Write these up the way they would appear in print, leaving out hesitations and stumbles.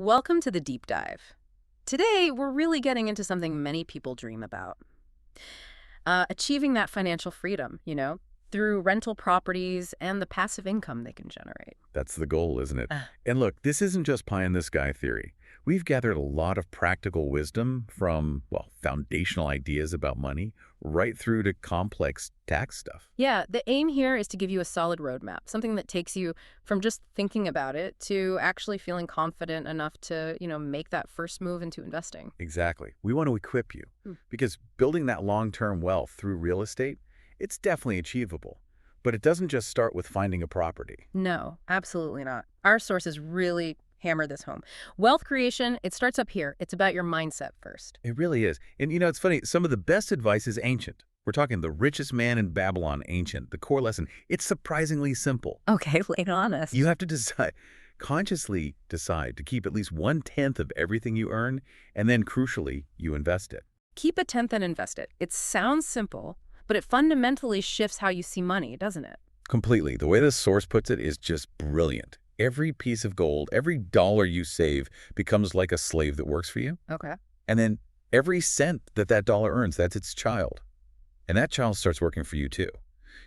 Welcome to the deep dive. Today, we're really getting into something many people dream about. Achieving that financial freedom, through rental properties and the passive income they can generate. That's the goal, isn't it? Uh, And look, this isn't just pie-in-the-sky theory. We've gathered a lot of practical wisdom from, well, foundational ideas about money right through to complex tax stuff. yeah, the aim here is to give you a solid roadmap, something that takes you from just thinking about it to actually feeling confident enough to, make that first move into investing. Exactly. We want to equip you Hmm. because building that long-term wealth through real estate, it's definitely achievable. But it doesn't just start with finding a property. No, absolutely not. Our sources really hammer this home. Wealth creation, it starts up here. It's about your mindset first. It really is. And it's funny, some of the best advice is ancient. We're talking the richest man in Babylon, ancient. The core lesson, it's surprisingly simple. Okay, lay it on us. You have to consciously decide to keep at least 1/10 of everything you earn, and then crucially, you invest it. Keep a tenth and invest it. It sounds simple, but it fundamentally shifts how you see money, doesn't it? Completely. The way this source puts it is just brilliant. Every piece of gold, every dollar you save becomes like a slave that works for you. Okay. And then every cent that dollar earns, that's its child. And that child starts working for you too.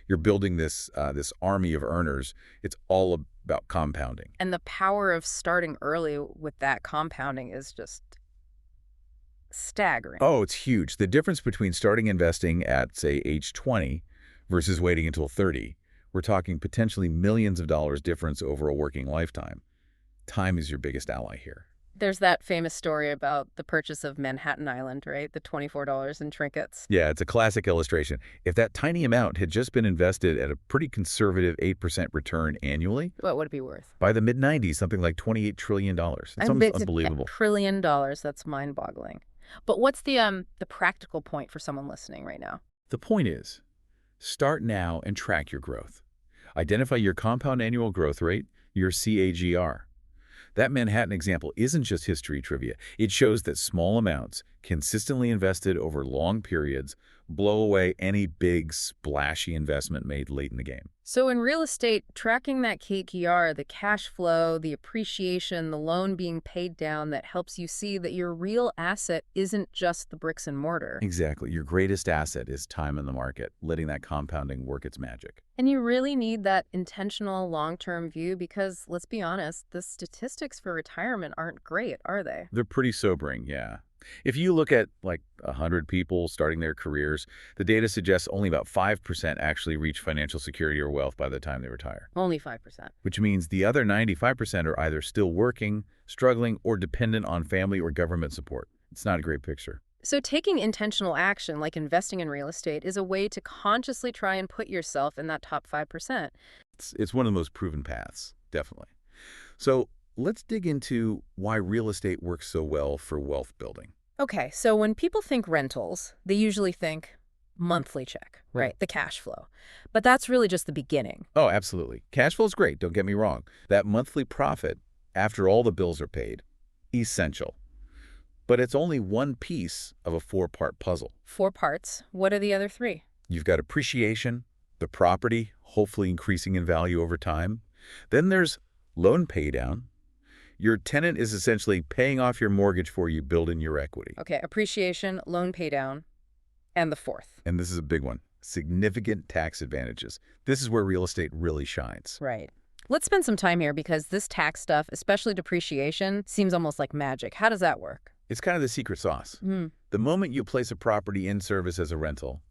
You're building this army of earners. It's all about compounding. And the power of starting early with that compounding is just staggering. Oh, it's huge. The difference between starting investing at, say, age 20 versus waiting until 30, we're talking potentially millions of dollars difference over a working lifetime. Time is your biggest ally here. There's that famous story about the purchase of Manhattan Island, right? The $24 in trinkets. Yeah, it's a classic illustration. If that tiny amount had just been invested at a pretty conservative 8% return annually, What would it be worth? by the mid-90s, something like $28 trillion. That's I bet it's unbelievable. $1 trillion. That's mind-boggling. But what's the practical point for someone listening right now? The point is, start now and track your growth. Identify your compound annual growth rate, your CAGR. That Manhattan example isn't just history trivia. It shows that small amounts, consistently invested over long periods, blow away any big, splashy investment made late in the game. So in real estate, tracking that KKR, the cash flow, the appreciation, the loan being paid down, that helps you see that your real asset isn't just the bricks and mortar. Exactly. Your greatest asset is time in the market, letting that compounding work its magic. And you really need that intentional long-term view because, let's be honest, the statistics for retirement aren't great, are they? They're pretty sobering, yeah. If you look at like 100 people starting their careers, the data suggests only about 5% actually reach financial security or wealth by the time they retire, Only 5%. which means the other 95% are either still working, struggling, or dependent on family or government support. It's not a great picture. So taking intentional action, like investing in real estate, is a way to consciously try and put yourself in that top 5%. It's one of the most proven paths, definitely. So let's dig into why real estate works so well for wealth building. Okay, so when people think rentals, they usually think monthly check, right? The cash flow. But that's really just the beginning. Oh, absolutely. Cash flow is great, don't get me wrong. That monthly profit, after all the bills are paid, essential. But it's only one piece of a four-part puzzle. 4 parts. What are the other 3? You've got appreciation, the property, hopefully increasing in value over time. Then there's loan paydown. Your tenant is essentially paying off your mortgage for you, building your equity. Okay, appreciation, loan paydown, and the 4th. And this is a big one, significant tax advantages. This is where real estate really shines. Right. Let's spend some time here because this tax stuff, especially depreciation, seems almost like magic. How does that work? It's kind of the secret sauce. Hmm. The moment you place a property in service as a rental,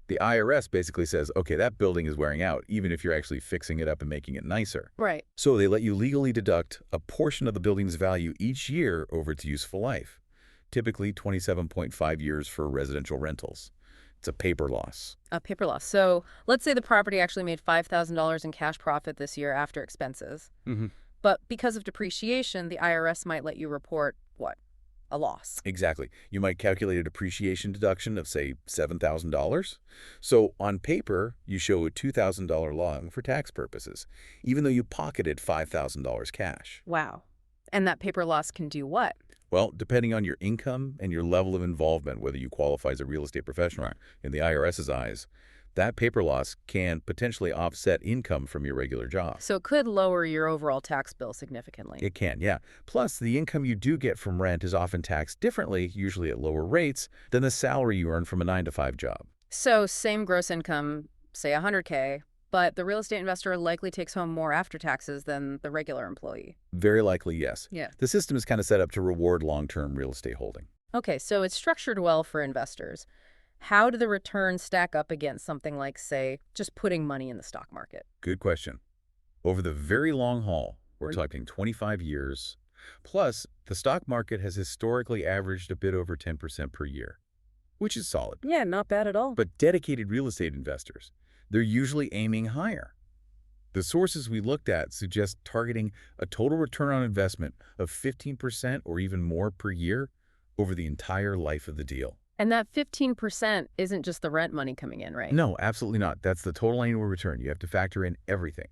the IRS basically says, okay, that building is wearing out, even if you're actually fixing it up and making it nicer. Right. So they let you legally deduct a portion of the building's value each year over its useful life, typically 27.5 years for residential rentals. It's a paper loss. A paper loss. So let's say the property actually made $5,000 in cash profit this year after expenses. Mm-hmm. But because of depreciation, the IRS might let you report, what? A loss. Exactly. You might calculate a depreciation deduction of, say, $7,000. So on paper, you show a $2,000 loss for tax purposes, even though you pocketed $5,000 cash. Wow. And that paper loss can do what? Well, depending on your income and your level of involvement, whether you qualify as a real estate professional in the IRS's eyes, That paper loss can potentially offset income from your regular job. So it could lower your overall tax bill significantly. It can, yeah. Plus, the income you do get from rent is often taxed differently, usually at lower rates, than the salary you earn from a 9-to-5 job. So same gross income, say 100K, but the real estate investor likely takes home more after taxes than the regular employee. Very likely, yes. Yeah. The system is kind of set up to reward long-term real estate holding. Okay, so it's structured well for investors. How do the returns stack up against something like, say, just putting money in the stock market? Good question. Over the very long haul, we're Right. talking 25 years. Plus, the stock market has historically averaged a bit over 10% per year, which is solid. Yeah, not bad at all. But dedicated real estate investors, they're usually aiming higher. The sources we looked at suggest targeting a total return on investment of 15% or even more per year over the entire life of the deal. And that 15% isn't just the rent money coming in, right? No, absolutely not. That's the total annual return. You have to factor in everything.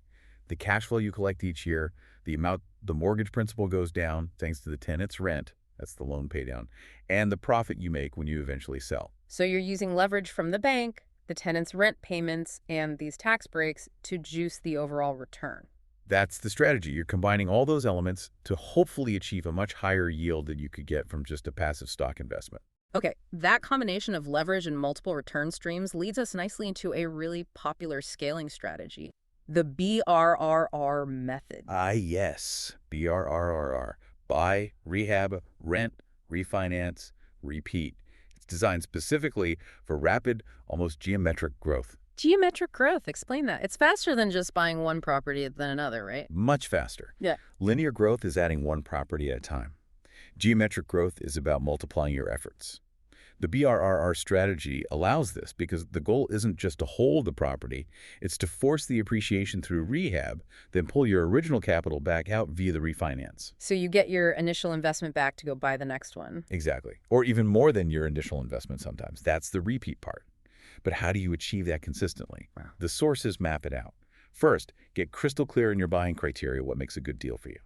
The cash flow you collect each year, the amount the mortgage principal goes down thanks to the tenant's rent, that's the loan paydown, and the profit you make when you eventually sell. So you're using leverage from the bank, the tenant's rent payments, and these tax breaks to juice the overall return. That's the strategy. You're combining all those elements to hopefully achieve a much higher yield than you could get from just a passive stock investment. Okay, that combination of leverage and multiple return streams leads us nicely into a really popular scaling strategy, the BRRR method. Yes. BRRRR. Buy, rehab, rent, refinance, repeat. It's designed specifically for rapid, almost geometric growth. Geometric growth, explain that. It's faster than just buying one property than another, right? Much faster. Yeah. Linear growth is adding one property at a time. Geometric growth is about multiplying your efforts. The BRRR strategy allows this because the goal isn't just to hold the property, it's to force the appreciation through rehab, then pull your original capital back out via the refinance. So you get your initial investment back to go buy the next one. Exactly. Or even more than your initial investment sometimes. That's the repeat part. But how do you achieve that consistently? Wow. The sources map it out. First, get crystal clear in your buying criteria what makes a good deal for you.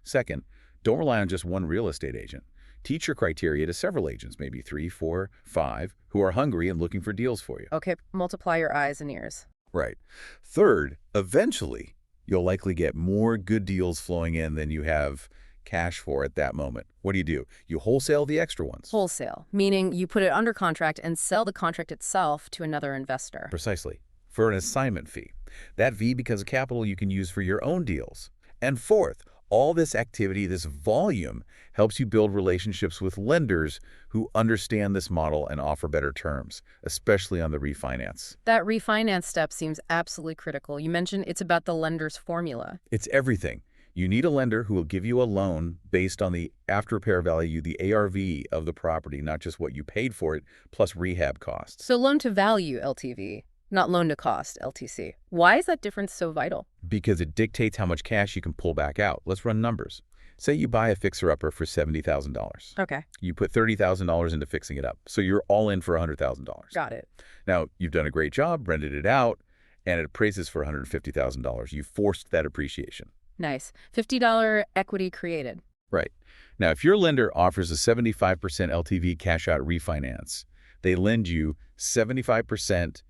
Second, don't rely on just one real estate agent. Teach your criteria to several agents, maybe 3, 4, 5, who are hungry and looking for deals for you. Okay, multiply your eyes and ears. Right. Third, eventually, you'll likely get more good deals flowing in than you have cash for at that moment. What do? You wholesale the extra ones. Wholesale, meaning you put it under contract and sell the contract itself to another investor. Precisely. For an assignment fee. That fee becomes capital you can use for your own deals. And fourth, all this activity, this volume, helps you build relationships with lenders who understand this model and offer better terms, especially on the refinance. That refinance step seems absolutely critical. You mentioned it's about the lender's formula. It's everything. You need a lender who will give you a loan based on the after-repair value, the ARV of the property, not just what you paid for it, plus rehab costs. So loan to value, LTV, not loan to cost, LTC. Why is that difference so vital? Because it dictates how much cash you can pull back out. Let's run numbers. Say you buy a fixer-upper for $70,000. Okay, You put $30,000 into fixing it up, so you're all in for $100,000. got it. Now, you've done a great job, rented it out, and it appraises for $150,000. You forced that appreciation. Nice. $50 equity created. Right. Now, if your lender offers a 75% LTV cash-out refinance, they lend you 75%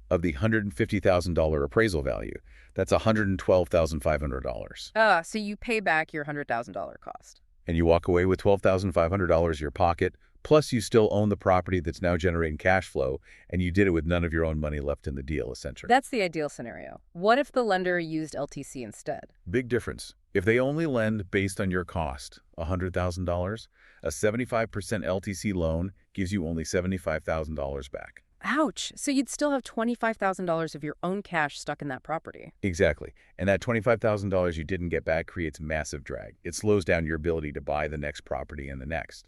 of the $150,000 appraisal value. That's $112,500. So you pay back your $100,000 cost. And you walk away with $12,500 in your pocket, plus you still own the property that's now generating cash flow, and you did it with none of your own money left in the deal, essentially. That's the ideal scenario. What if the lender used LTC instead? Big difference. If they only lend based on your cost, $100,000, a 75% LTC loan gives you only $75,000 back. Ouch. So you'd still have $25,000 of your own cash stuck in that property. Exactly. And that $25,000 you didn't get back creates massive drag. It slows down your ability to buy the next property and the next.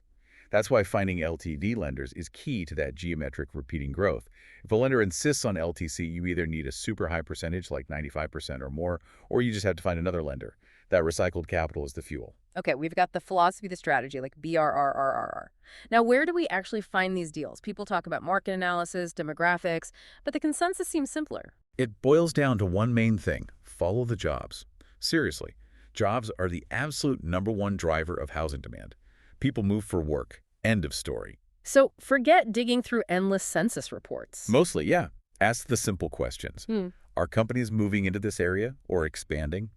That's why finding LTD lenders is key to that geometric repeating growth. If a lender insists on LTC, you either need a super high percentage, like 95% or more, or you just have to find another lender. That recycled capital is the fuel. Okay, we've got the philosophy, the strategy, like BRRRR. Now, where do we actually find these deals? People talk about market analysis, demographics, but the consensus seems simpler. It boils down to one main thing: follow the jobs. Seriously, jobs are the absolute #1 driver of housing demand. People move for work. End of story. So forget digging through endless census reports. Mostly, yeah. Ask the simple questions. Hmm. Are companies moving into this area or expanding?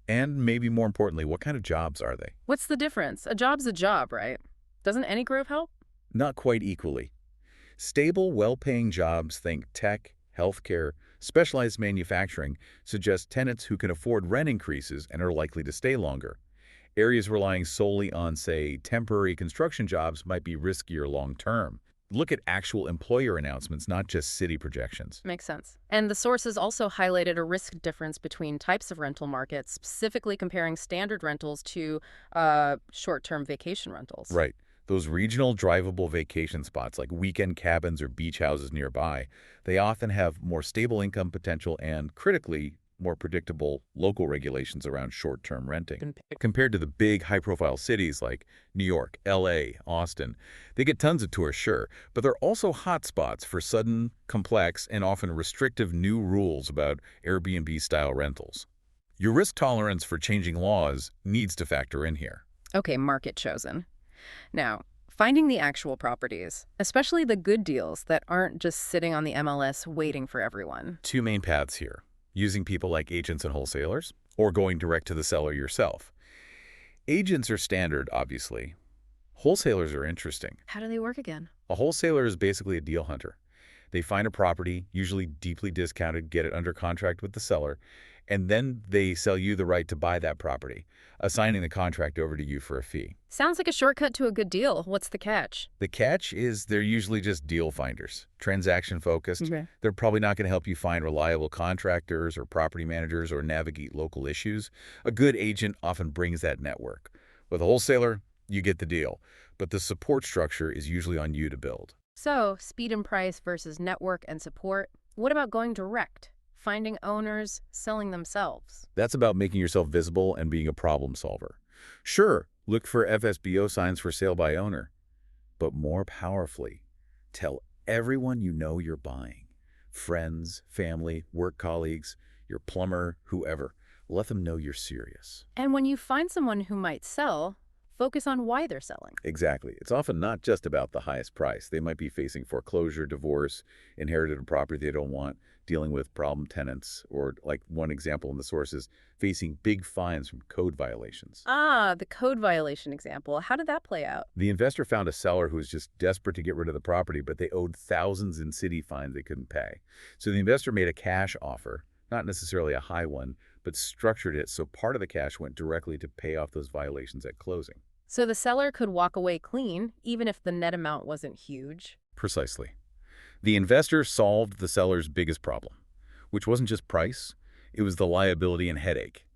And maybe more importantly, what kind of jobs are they? What's the difference? A job's a job, right? Doesn't any growth help? Not quite equally. Stable, well-paying jobs, think tech, healthcare, specialized manufacturing, suggest tenants who can afford rent increases and are likely to stay longer. Areas relying solely on, say, temporary construction jobs might be riskier long-term. Look at actual employer announcements, not just city projections. Makes sense. And the sources also highlighted a risk difference between types of rental markets, specifically comparing standard rentals to short-term vacation rentals. Right. Those regional drivable vacation spots like weekend cabins or beach houses nearby, they often have more stable income potential and, critically, more predictable local regulations around short-term renting. Compared to the big high-profile cities like New York, LA, Austin, they get tons of tourists, sure, but they're also hotspots for sudden, complex, and often restrictive new rules about Airbnb-style rentals. Your risk tolerance for changing laws needs to factor in here. Okay, market chosen. Now, finding the actual properties, especially the good deals that aren't just sitting on the MLS waiting for everyone. Two main paths here: using people like agents and wholesalers, or going direct to the seller yourself. Agents are standard, obviously. Wholesalers are interesting. How do they work again? A wholesaler is basically a deal hunter. They find a property, usually deeply discounted, get it under contract with the seller, and then they sell you the right to buy that property, assigning the contract over to you for a fee. Sounds like a shortcut to a good deal. What's the catch? The catch is they're usually just deal finders, transaction focused. Okay. They're probably not going to help you find reliable contractors or property managers or navigate local issues. A good agent often brings that network. With a wholesaler, you get the deal, but the support structure is usually on you to build. So, speed and price versus network and support. What about going direct? Finding owners, selling themselves? That's about making yourself visible and being a problem solver. Sure, look for FSBO signs for sale by owner, but more powerfully, tell everyone you know you're buying. Friends, family, work colleagues, your plumber, whoever. Let them know you're serious. And when you find someone who might sell, focus on why they're selling. Exactly. It's often not just about the highest price. They might be facing foreclosure, divorce, inherited a property they don't want, dealing with problem tenants, or, like one example in the sources, facing big fines from code violations. Ah, the code violation example. How did that play out? The investor found a seller who was just desperate to get rid of the property, but they owed thousands in city fines they couldn't pay. So the investor made a cash offer, not necessarily a high one, but structured it so part of the cash went directly to pay off those violations at closing. So the seller could walk away clean, even if the net amount wasn't huge. Precisely. The investor solved the seller's biggest problem, which wasn't just price, it was the liability and headache.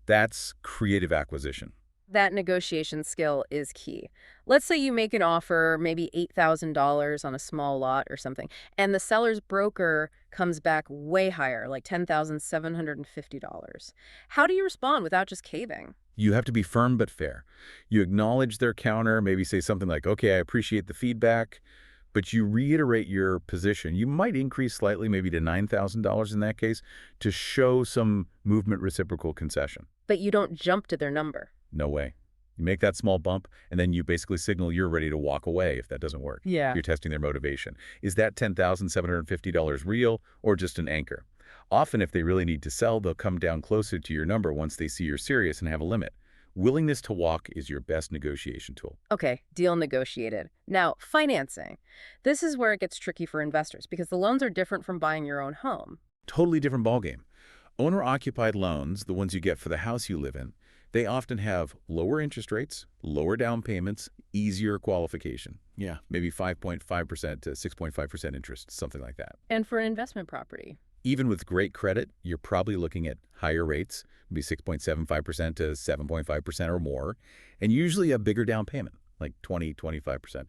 That's creative acquisition. That negotiation skill is key. Let's say you make an offer, maybe $8,000 on a small lot or something, and the seller's broker comes back way higher, like $10,750. How do you respond without just caving? You have to be firm but fair. You acknowledge their counter, maybe say something like, okay, I appreciate the feedback, but you reiterate your position. You might increase slightly, maybe to $9,000 in that case, to show some movement reciprocal concession. But you don't jump to their number. No way. You make that small bump, and then you basically signal you're ready to walk away if that doesn't work. Yeah. You're testing their motivation. Is that $10,750 real or just an anchor? Often, if they really need to sell, they'll come down closer to your number once they see you're serious and have a limit. Willingness to walk is your best negotiation tool. Okay, deal negotiated. Now, financing. This is where it gets tricky for investors because the loans are different from buying your own home. Totally different ballgame. Owner-occupied loans, the ones you get for the house you live in, they often have lower interest rates, lower down payments, easier qualification. Yeah, maybe 5.5% to 6.5% interest, something like that. And for an investment property. Even with great credit, you're probably looking at higher rates, maybe 6.75% to 7.5% or more, and usually a bigger down payment, like 20-25%.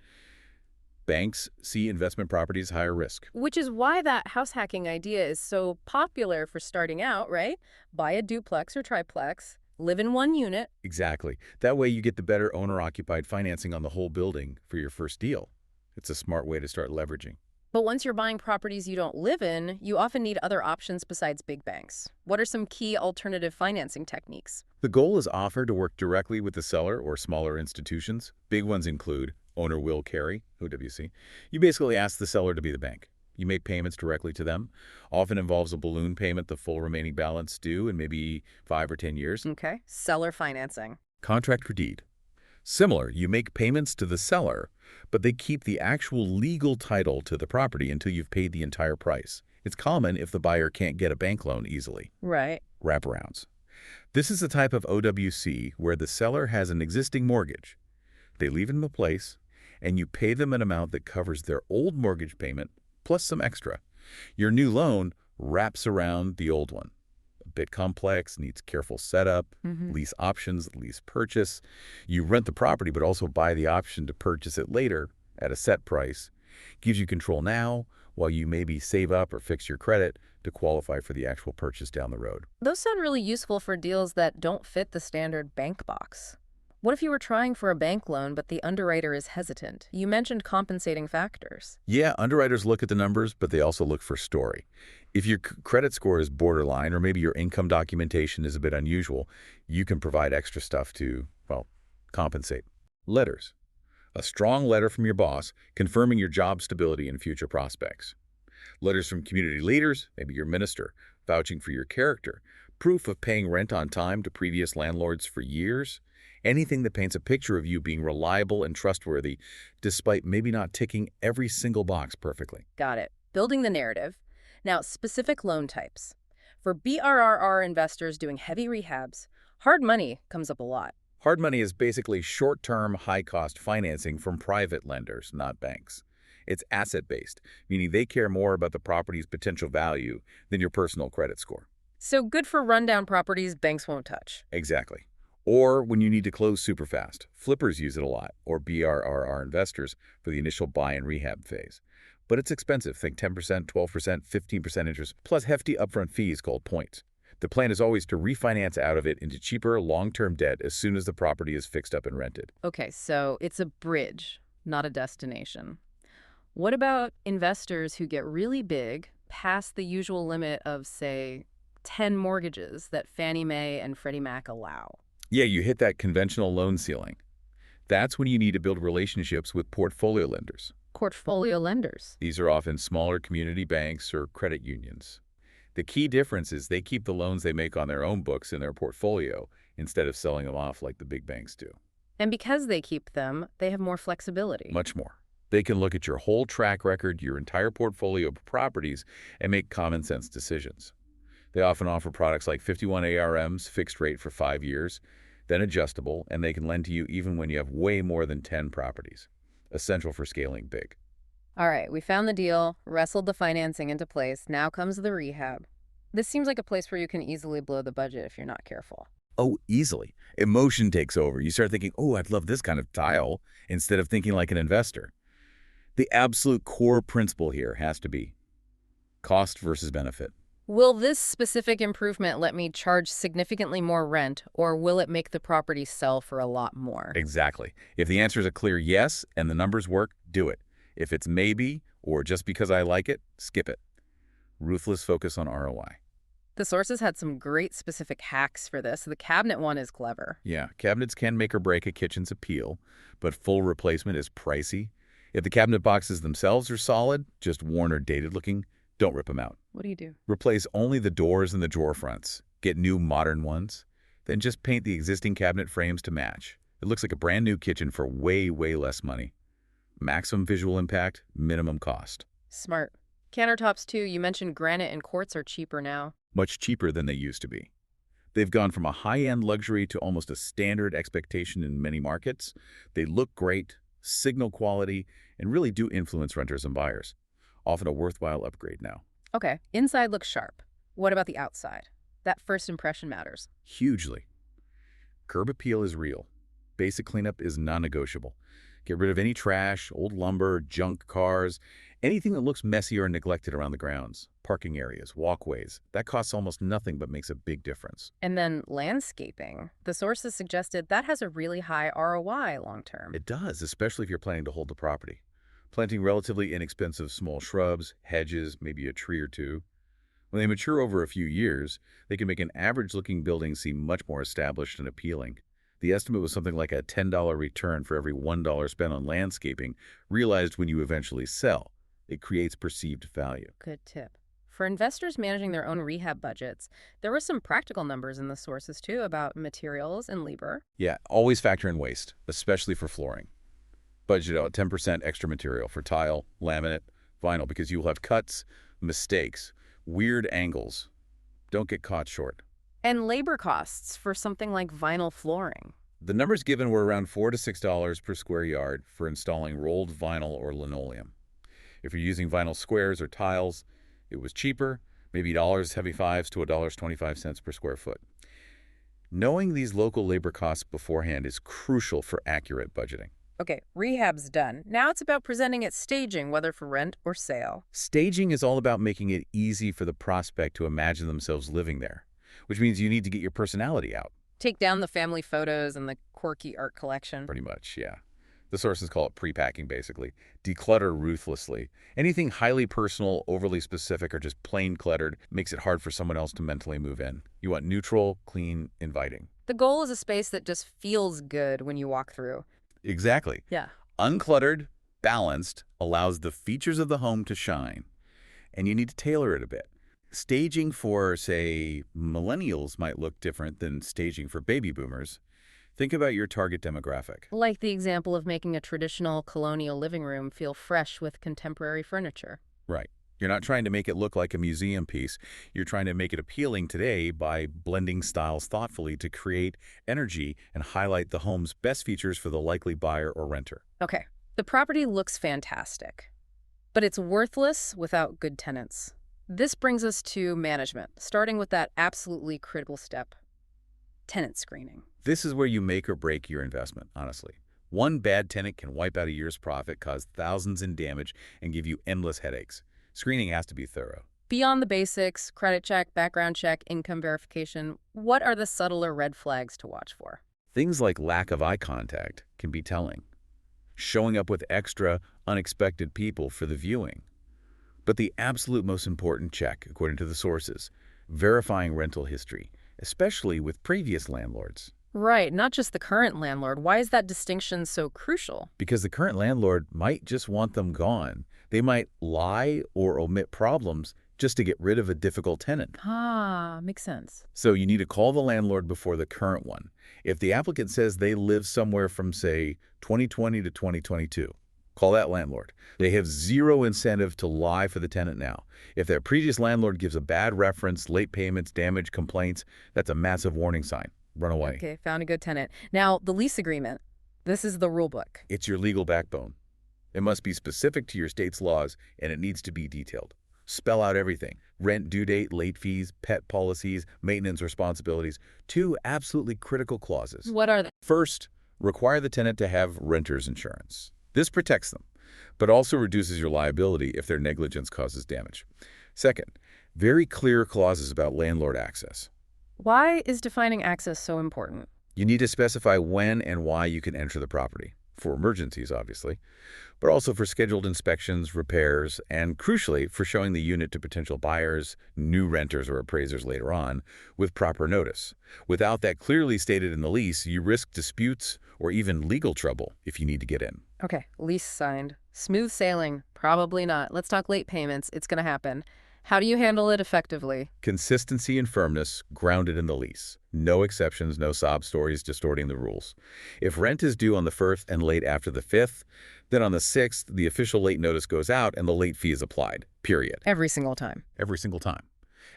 Banks see investment properties higher risk. Which is why that house hacking idea is so popular for starting out, right? Buy a duplex or triplex, live in one unit. Exactly. That way you get the better owner-occupied financing on the whole building for your first deal. It's a smart way to start leveraging. But once you're buying properties you don't live in, you often need other options besides big banks. What are some key alternative financing techniques? The goal is often to work directly with the seller or smaller institutions. Big ones include owner will carry, OWC. You basically ask the seller to be the bank. You make payments directly to them. Often involves a balloon payment, the full remaining balance due in maybe 5 or 10 years. Okay. Seller financing. Contract or deed. Similar, you make payments to the seller, but they keep the actual legal title to the property until you've paid the entire price. It's common if the buyer can't get a bank loan easily. Right. Wraparounds. This is the type of OWC where the seller has an existing mortgage. They leave it in the place, and you pay them an amount that covers their old mortgage payment plus some extra. Your new loan wraps around the old one. A bit complex, needs careful setup, lease options, lease purchase. You rent the property but also buy the option to purchase it later at a set price. Gives you control now while you maybe save up or fix your credit to qualify for the actual purchase down the road. Those sound really useful for deals that don't fit the standard bank box. What if you were trying for a bank loan, but the underwriter is hesitant? You mentioned compensating factors. Yeah, underwriters look at the numbers, but they also look for story. If your credit score is borderline or maybe your income documentation is a bit unusual, you can provide extra stuff to, well, compensate. Letters. A strong letter from your boss confirming your job stability and future prospects. Letters from community leaders, maybe your minister, vouching for your character. Proof of paying rent on time to previous landlords for years. Anything that paints a picture of you being reliable and trustworthy, despite maybe not ticking every single box perfectly. Got it. Building the narrative. Now, specific loan types. For BRRR investors doing heavy rehabs, hard money comes up a lot. Hard money is basically short-term, high-cost financing from private lenders, not banks. It's asset-based, meaning they care more about the property's potential value than your personal credit score. So good for rundown properties banks won't touch. Exactly. Or when you need to close super fast. Flippers use it a lot, or BRRR investors for the initial buy and rehab phase. But it's expensive. Think 10%, 12%, 15% interest, plus hefty upfront fees called points. The plan is always to refinance out of it into cheaper, long-term debt as soon as the property is fixed up and rented. Okay, so it's a bridge, not a destination. What about investors who get really big, past the usual limit of, say, 10 mortgages that Fannie Mae and Freddie Mac allow? Yeah, you hit that conventional loan ceiling. That's when you need to build relationships with portfolio lenders. Portfolio lenders. These are often smaller community banks or credit unions. The key difference is they keep the loans they make on their own books in their portfolio instead of selling them off like the big banks do. And because they keep them, they have more flexibility. Much more. They can look at your whole track record, your entire portfolio of properties, and make common sense decisions. They often offer products like 51 ARMs, fixed rate for 5 years, then adjustable, and they can lend to you even when you have way more than 10 properties. Essential for scaling big. All right, we found the deal, wrestled the financing into place. Now comes the rehab. This seems like a place where you can easily blow the budget if you're not careful. Oh, easily. Emotion takes over. You start thinking, oh, I'd love this kind of tile, instead of thinking like an investor. The absolute core principle here has to be cost versus benefit. Will this specific improvement let me charge significantly more rent, or will it make the property sell for a lot more? Exactly. If the answer is a clear yes and the numbers work, do it. If it's maybe or just because I like it, skip it. Ruthless focus on ROI. The sources had some great specific hacks for this. The cabinet one is clever. Yeah, cabinets can make or break a kitchen's appeal, but full replacement is pricey. If the cabinet boxes themselves are solid, just worn or dated looking, don't rip them out. What do you do? Replace only the doors and the drawer fronts. Get new modern ones. Then just paint the existing cabinet frames to match. It looks like a brand new kitchen for way, way less money. Maximum visual impact, minimum cost. Smart. Countertops too. You mentioned granite and quartz are cheaper now. Much cheaper than they used to be. They've gone from a high-end luxury to almost a standard expectation in many markets. They look great, signal quality, and really do influence renters and buyers. Often a worthwhile upgrade now. Okay, inside looks sharp. What about the outside? That first impression matters. Hugely. Curb appeal is real. Basic cleanup is non-negotiable. Get rid of any trash, old lumber, junk cars, anything that looks messy or neglected around the grounds. Parking areas, walkways. That costs almost nothing but makes a big difference. And then landscaping. The sources suggested that has a really high ROI long term. It does, especially if you're planning to hold the property. Planting relatively inexpensive small shrubs, hedges, maybe a tree or two. When they mature over a few years, they can make an average-looking building seem much more established and appealing. The estimate was something like a $10 return for every $1 spent on landscaping, realized when you eventually sell. It creates perceived value. Good tip. For investors managing their own rehab budgets, there were some practical numbers in the sources too about materials and labor. Yeah, always factor in waste, especially for flooring. Budget out 10% extra material for tile, laminate, vinyl, because you will have cuts, mistakes, weird angles. Don't get caught short. And labor costs for something like vinyl flooring. The numbers given were around $4 to $6 per square yard for installing rolled vinyl or linoleum. If you're using vinyl squares or tiles, it was cheaper, maybe $1.75 to $1.25 per square foot. Knowing these local labor costs beforehand is crucial for accurate budgeting. Okay, rehab's done. Now it's about presenting its staging, whether for rent or sale. Staging is all about making it easy for the prospect to imagine themselves living there, which means you need to get your personality out. Take down the family photos and the quirky art collection. Pretty much, yeah. The sources call it pre-packing, basically. Declutter ruthlessly. Anything highly personal, overly specific, or just plain cluttered makes it hard for someone else to mentally move in. You want neutral, clean, inviting. The goal is a space that just feels good when you walk through. Exactly. Yeah. Uncluttered, balanced, allows the features of the home to shine. And you need to tailor it a bit. Staging for, say, millennials might look different than staging for baby boomers. Think about your target demographic. Like the example of making a traditional colonial living room feel fresh with contemporary furniture. Right. You're not trying to make it look like a museum piece. You're trying to make it appealing today by blending styles thoughtfully to create energy and highlight the home's best features for the likely buyer or renter. Okay, the property looks fantastic, but it's worthless without good tenants. This brings us to management, starting with that absolutely critical step, tenant screening. This is where you make or break your investment, honestly. One bad tenant can wipe out a year's profit, cause thousands in damage, and give you endless headaches. Screening has to be thorough. Beyond the basics, credit check, background check, income verification, what are the subtler red flags to watch for? Things like lack of eye contact can be telling. Showing up with extra, unexpected people for the viewing. But the absolute most important check, according to the sources, verifying rental history, especially with previous landlords. Right, not just the current landlord. Why is that distinction so crucial? Because the current landlord might just want them gone. They might lie or omit problems just to get rid of a difficult tenant. Ah, makes sense. So you need to call the landlord before the current one. If the applicant says they live somewhere from, say, 2020 to 2022, call that landlord. They have zero incentive to lie for the tenant now. If their previous landlord gives a bad reference, late payments, damage, complaints, that's a massive warning sign. Run away. Okay, found a good tenant. Now, the lease agreement. This is the rule book. It's your legal backbone. It must be specific to your state's laws, and it needs to be detailed. Spell out everything. Rent due date, late fees, pet policies, maintenance responsibilities. 2 absolutely critical clauses. What are they? First, require the tenant to have renter's insurance. This protects them, but also reduces your liability if their negligence causes damage. Second, very clear clauses about landlord access. Why is defining access so important? You need to specify when and why you can enter the property. For emergencies, obviously, but also for scheduled inspections, repairs, and crucially, for showing the unit to potential buyers, new renters, or appraisers later on with proper notice. Without that clearly stated in the lease, you risk disputes or even legal trouble if you need to get in. Okay, lease signed. Smooth sailing? Probably not. Let's talk late payments. It's going to happen. How do you handle it effectively? Consistency and firmness grounded in the lease. No exceptions, no sob stories distorting the rules. If rent is due on the 1st and late after the 5th, then on the 6th, the official late notice goes out and the late fee is applied, period. Every single time. Every single time.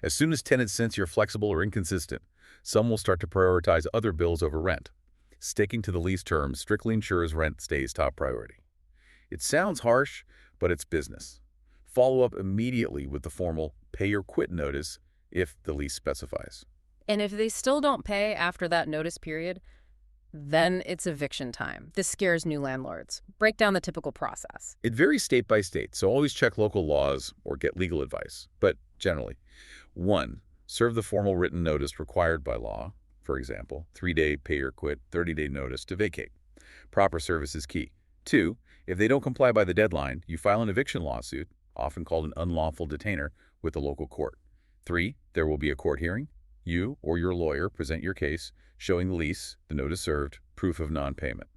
As soon as tenants sense you're flexible or inconsistent, some will start to prioritize other bills over rent. Sticking to the lease terms strictly ensures rent stays top priority. It sounds harsh, but it's business. Follow up immediately with the formal pay or quit notice if the lease specifies. And if they still don't pay after that notice period, then it's eviction time. This scares new landlords. Break down the typical process. It varies state by state, so always check local laws or get legal advice. But generally, 1. Serve the formal written notice required by law. For example, 3-day pay or quit, 30-day notice to vacate. Proper service is key. 2. If they don't comply by the deadline, you file an eviction lawsuit, often called an unlawful detainer, with the local court. 3. There will be a court hearing. You or your lawyer present your case, showing the lease, the notice served, proof of non-payment.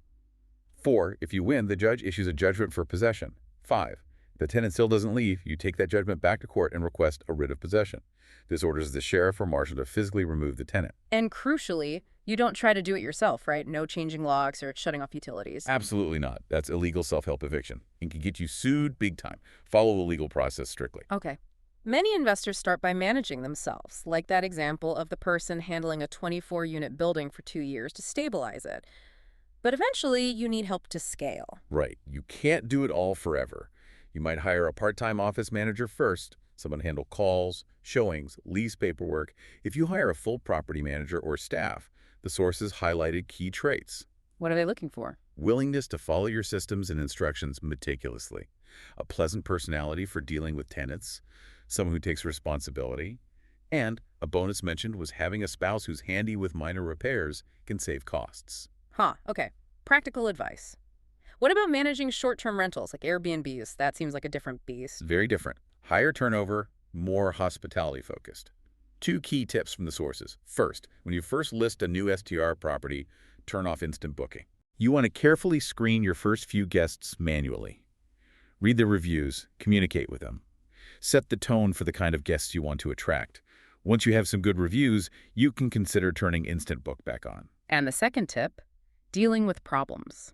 4. If you win, the judge issues a judgment for possession. 5. The tenant still doesn't leave, you take that judgment back to court and request a writ of possession. This orders the sheriff or marshal to physically remove the tenant. And crucially, you don't try to do it yourself, right? No changing locks or shutting off utilities. Absolutely not. That's illegal self-help eviction and can get you sued big time. Follow the legal process strictly. Okay. Many investors start by managing themselves, like that example of the person handling a 24-unit building for 2 years to stabilize it. But eventually, you need help to scale. Right. You can't do it all forever. You might hire a part-time office manager first, someone to handle calls, showings, lease paperwork. If you hire a full property manager or staff, the sources highlighted key traits. What are they looking for? Willingness to follow your systems and instructions meticulously. A pleasant personality for dealing with tenants. Someone who takes responsibility. And a bonus mentioned was having a spouse who's handy with minor repairs can save costs. Huh, okay. Practical advice. What about managing short-term rentals like Airbnbs? That seems like a different beast. Very different. Higher turnover, more hospitality focused. 2 key tips from the sources. First, when you first list a new STR property, turn off instant booking. You want to carefully screen your first few guests manually. Read the reviews, communicate with them. Set the tone for the kind of guests you want to attract. Once you have some good reviews, you can consider turning instant book back on. And the second tip, dealing with problems.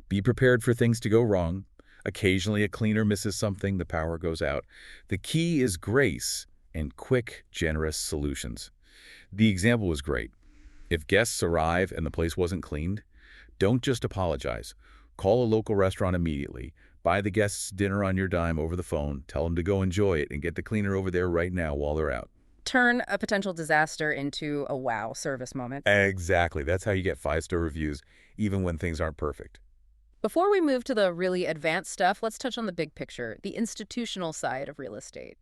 Be prepared for things to go wrong. Occasionally a cleaner misses something, the power goes out. The key is grace and quick, generous solutions. The example was great. If guests arrive and the place wasn't cleaned, don't just apologize. Call a local restaurant immediately. Buy the guests dinner on your dime over the phone. Tell them to go enjoy it and get the cleaner over there right now while they're out. Turn a potential disaster into a wow service moment. Exactly. That's how you get 5-star reviews, even when things aren't perfect. Before we move to the really advanced stuff, let's touch on the big picture, the institutional side of real estate.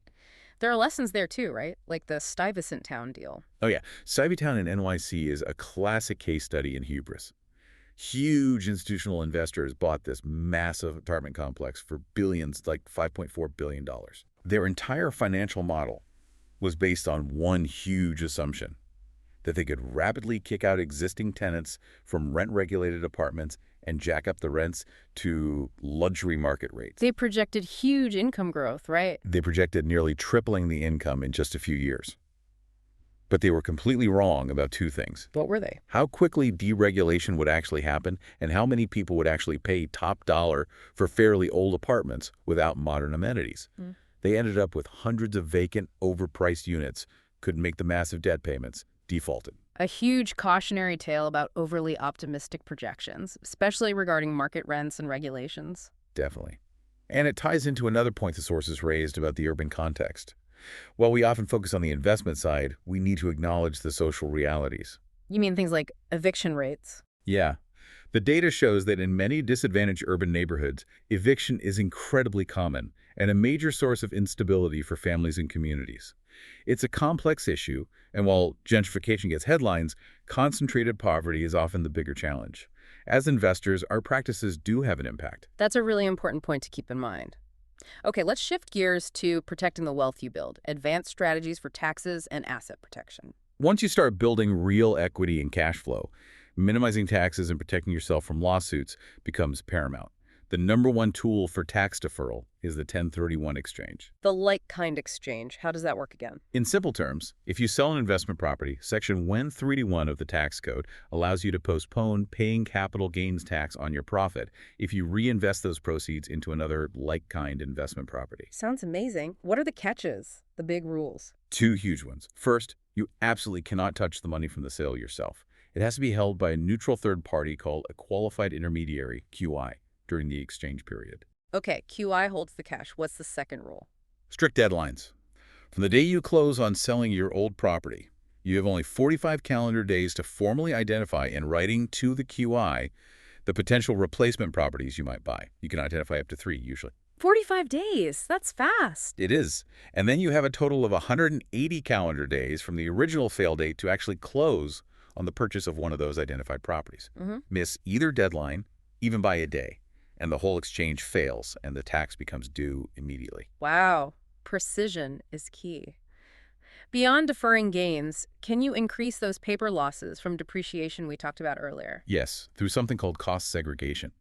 There are lessons there too, right? Like the Stuyvesant Town deal. Oh yeah, Stuyvesant in NYC is a classic case study in hubris. Huge institutional investors bought this massive apartment complex for billions, like $5.4 billion. Their entire financial model was based on one huge assumption, that they could rapidly kick out existing tenants from rent-regulated apartments and jack up the rents to luxury market rates. They projected huge income growth, right? They projected nearly tripling the income in just a few years. But they were completely wrong about 2 things. What were they? How quickly deregulation would actually happen and how many people would actually pay top dollar for fairly old apartments without modern amenities. They ended up with hundreds of vacant, overpriced units, couldn't make the massive debt payments, defaulted. A huge cautionary tale about overly optimistic projections, especially regarding market rents and regulations. Definitely. And it ties into another point the sources raised about the urban context. While we often focus on the investment side, we need to acknowledge the social realities. You mean things like eviction rates? Yeah. The data shows that in many disadvantaged urban neighborhoods, eviction is incredibly common and a major source of instability for families and communities. It's a complex issue, and while gentrification gets headlines, concentrated poverty is often the bigger challenge. As investors, our practices do have an impact. That's a really important point to keep in mind. Okay, let's shift gears to protecting the wealth you build, advanced strategies for taxes and asset protection. Once you start building real equity and cash flow, minimizing taxes and protecting yourself from lawsuits becomes paramount. The #1 tool for tax deferral is the 1031 exchange. The like-kind exchange, how does that work again? In simple terms, if you sell an investment property, Section 131 of the tax code allows you to postpone paying capital gains tax on your profit if you reinvest those proceeds into another like-kind investment property. Sounds amazing. What are the catches, the big rules? 2 huge ones. First, you absolutely cannot touch the money from the sale yourself. It has to be held by a neutral third party called a qualified intermediary, QI, during the exchange period. Okay, QI holds the cash. What's the second rule? Strict deadlines. From the day you close on selling your old property, you have only 45 calendar days to formally identify in writing to the QI the potential replacement properties you might buy. You can identify up to 3 usually. 45 days. That's fast. It is. And then you have a total of 180 calendar days from the original sale date to actually close on the purchase of one of those identified properties. Miss either deadline, even by a day, and the whole exchange fails and the tax becomes due immediately. Wow. Precision is key. Beyond deferring gains, can you increase those paper losses from depreciation we talked about earlier? Yes, through something called cost segregation.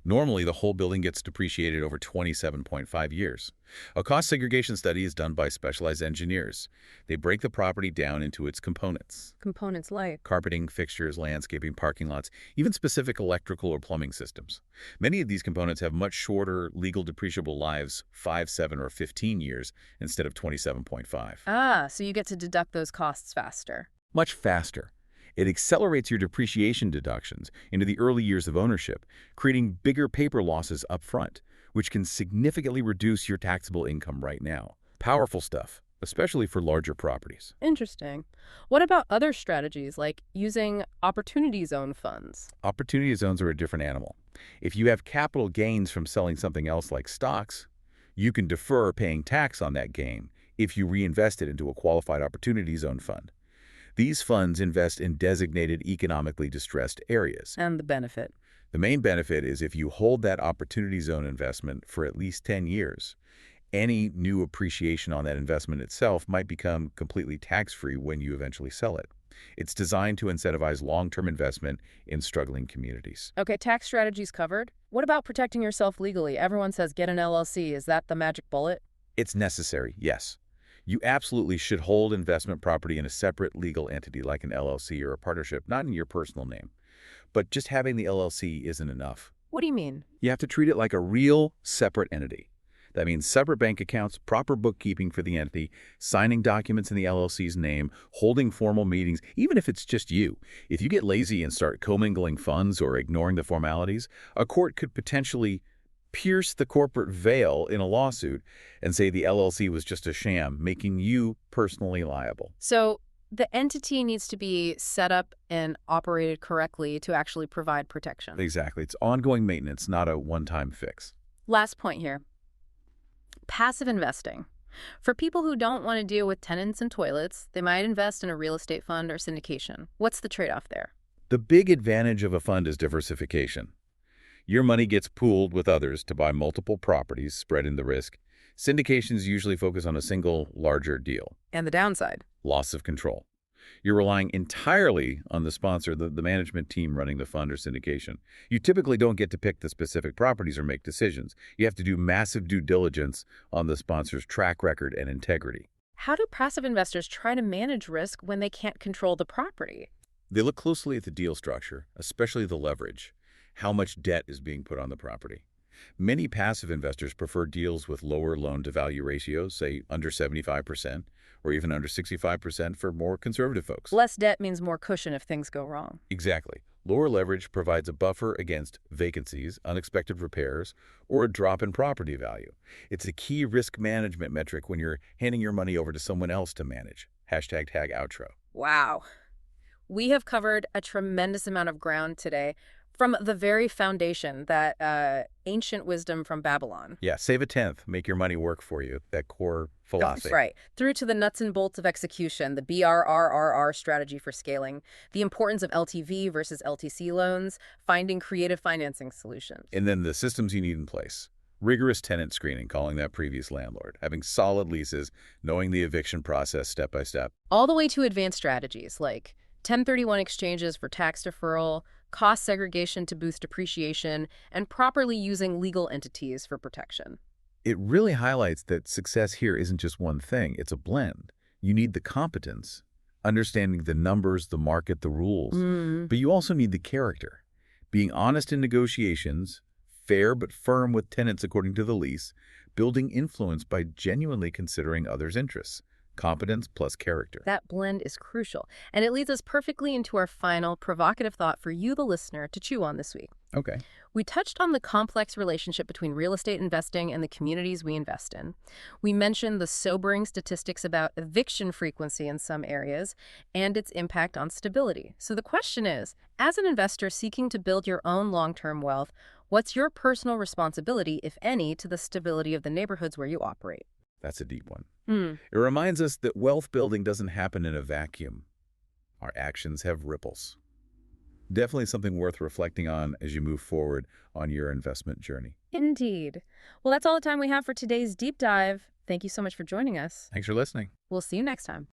Normally, the whole building gets depreciated over 27.5 years. A cost segregation study is done by specialized engineers. They break the property down into its components: Components like. carpeting, fixtures, landscaping, parking lots, even specific electrical or plumbing systems. Many of these components have much shorter legal depreciable lives, 5, 7, or 15 years, instead of 27.5. Ah, so you get to deduct those costs faster. Much faster. It accelerates your depreciation deductions into the early years of ownership, creating bigger paper losses up front, which can significantly reduce your taxable income right now. Powerful stuff, especially for larger properties. Interesting. What about other strategies like using opportunity zone funds? Opportunity zones are a different animal. If you have capital gains from selling something else like stocks, you can defer paying tax on that gain if you reinvest it into a qualified opportunity zone fund. These funds invest in designated economically distressed areas. And the benefit. The main benefit is if you hold that opportunity zone investment for at least 10 years, any new appreciation on that investment itself might become completely tax-free when you eventually sell it. It's designed to incentivize long-term investment in struggling communities. Okay, tax strategies covered. What about protecting yourself legally? Everyone says get an LLC. Is that the magic bullet? It's necessary, yes. You absolutely should hold investment property in a separate legal entity like an LLC or a partnership, not in your personal name. But just having the LLC isn't enough. What do you mean? You have to treat it like a real separate entity. That means separate bank accounts, proper bookkeeping for the entity, signing documents in the LLC's name, holding formal meetings, even if it's just you. If you get lazy and start commingling funds or ignoring the formalities, a court could potentially pierce the corporate veil in a lawsuit and say the LLC was just a sham, making you personally liable. So the entity needs to be set up and operated correctly to actually provide protection. Exactly. It's ongoing maintenance, not a one-time fix. Last point here. Passive investing. For people who don't want to deal with tenants and toilets, they might invest in a real estate fund or syndication. What's the trade-off there? The big advantage of a fund is diversification. Your money gets pooled with others to buy multiple properties, spreading the risk. Syndications usually focus on a single, larger deal. And the downside? Loss of control. You're relying entirely on the sponsor, the management team running the fund or syndication. You typically don't get to pick the specific properties or make decisions. You have to do massive due diligence on the sponsor's track record and integrity. How do passive investors try to manage risk when they can't control the property? They look closely at the deal structure, especially the leverage. How much debt is being put on the property. Many passive investors prefer deals with lower loan-to-value ratios, say under 75%, or even under 65% for more conservative folks. Less debt means more cushion if things go wrong. Exactly. Lower leverage provides a buffer against vacancies, unexpected repairs, or a drop in property value. It's a key risk management metric when you're handing your money over to someone else to manage. #tag outro. Wow. We have covered a tremendous amount of ground today, from the very foundation, that ancient wisdom from Babylon. Yeah, save a tenth, make your money work for you, that core philosophy. That's right. Through to the nuts and bolts of execution, the BRRRR strategy for scaling, the importance of LTV versus LTC loans, finding creative financing solutions. And then the systems you need in place. Rigorous tenant screening, calling that previous landlord, having solid leases, knowing the eviction process step by step. All the way to advanced strategies like 1031 exchanges for tax deferral, cost segregation to boost depreciation, and properly using legal entities for protection. It really highlights that success here isn't just one thing, it's a blend. You need the competence, understanding the numbers, the market, the rules, but you also need the character. Being honest in negotiations, fair but firm with tenants according to the lease, building influence by genuinely considering others' interests. Competence plus character. That blend is crucial, and it leads us perfectly into our final provocative thought for you, the listener, to chew on this week. Okay. We touched on the complex relationship between real estate investing and the communities we invest in. We mentioned the sobering statistics about eviction frequency in some areas and its impact on stability. So the question is, as an investor seeking to build your own long-term wealth, what's your personal responsibility, if any, to the stability of the neighborhoods where you operate? That's a deep one. It reminds us that wealth building doesn't happen in a vacuum. Our actions have ripples. Definitely something worth reflecting on as you move forward on your investment journey. Indeed. Well, that's all the time we have for today's deep dive. Thank you so much for joining us. Thanks for listening. We'll see you next time.